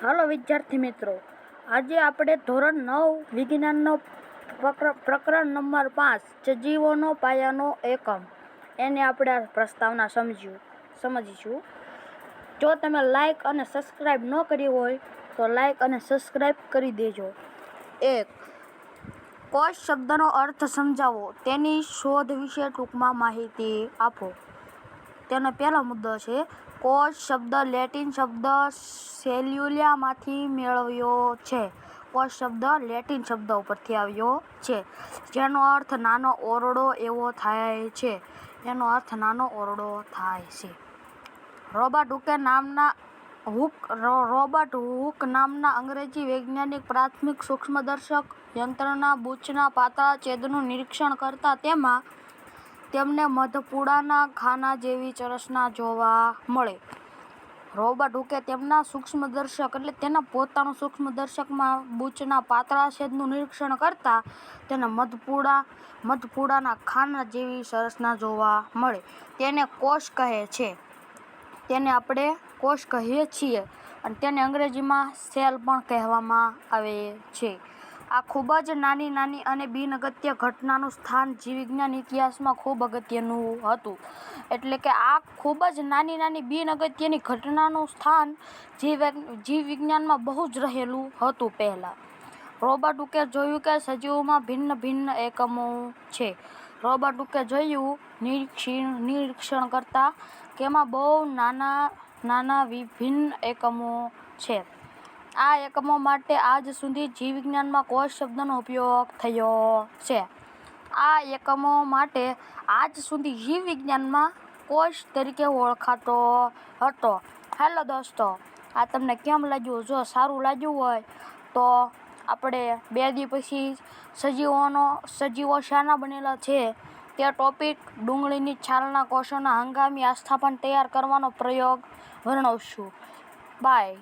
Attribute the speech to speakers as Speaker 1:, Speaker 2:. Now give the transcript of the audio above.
Speaker 1: હાલો વિદ્યાર્થી મિત્રો, આજે આપણે ધોરણ 9 વિજ્ઞાનનો પ્રકરણ નંબર 5 સજીવોનો પાયાનો એકમ એને આપણે આ પ્રસ્તાવના સમજીશું. જો તમે લાઈક અને સબસ્ક્રાઈબ ન કરી હોય તો લાઈક અને સબસ્ક્રાઈબ કરી દેજો. 1. કોષ શબ્દનો અર્થ સમજાવો. તેની શોધ વિશે ટૂંકમાં માહિતી આપો. તેનો પહેલો મુદ્દો છે. કોષ શબ્દ લેટિન શબ્દ સેલ્યુલામાંથી મેળવ્યો છે. કોષ શબ્દ લેટિન શબ્દ ઉપરથી આવ્યો છે, જેનો અર્થ નાનો ઓરડો એવો થાય છે. રોબર્ટ હુક નામના અંગ્રેજી વૈજ્ઞાનિક પ્રાથમિક સૂક્ષ્મદર્શક યંત્રના બૂચના પાતળા છેદનું નિરીક્ષણ કરતા તેમને મધપૂડાના ખાના જેવી રચના જોવા મળે. રોબર્ટ હુકે તેના પોતાનું સૂક્ષ્મદર્શકમાં બૂચના પાતળા છેદનું નિરીક્ષણ કરતા તેને મધપૂડાના ખાના જેવી રચના જોવા મળે. તેને આપણે કોષ કહીએ છીએ અને તેને અંગ્રેજીમાં સેલ પણ કહેવામાં આવે છે. આ ખૂબ જ નાની અને બિનઅગત્ય ઘટનાનું સ્થાન જીવવિજ્ઞાન ઇતિહાસમાં ખૂબ અગત્યનું હતું. એટલે કે આ ખૂબ જ નાની બિનઅગત્યની ઘટનાનું સ્થાન જીવવિજ્ઞાનમાં બહુ જ રહેલું હતું પહેલાં. રોબર્ટ હુકે જોયું કે સજીવોમાં ભિન્ન એકમો છે. રોબર્ટ હુકે જોયું નિરીક્ષણ કરતા કે એમાં બહુ નાના વિભિન્ન એકમો છે. આ એકમો માટે આજ સુધી જીવવિજ્ઞાનમાં કોષ શબ્દનો ઉપયોગ થયો છે. જીવવિજ્ઞાનમાં કોષ તરીકે ઓળખાતો હતો. હેલો દોસ્તો, આ તમને કેમ લાગ્યું? જો સારું લાગ્યું હોય તો આપણે 2 દી પછી સજીવો શાના બનેલા છે તે ટોપિક ડુંગળીની છાલના કોષોના હંગામી આસ્થાપન તૈયાર કરવાનો પ્રયોગ વર્ણવશું. બાય.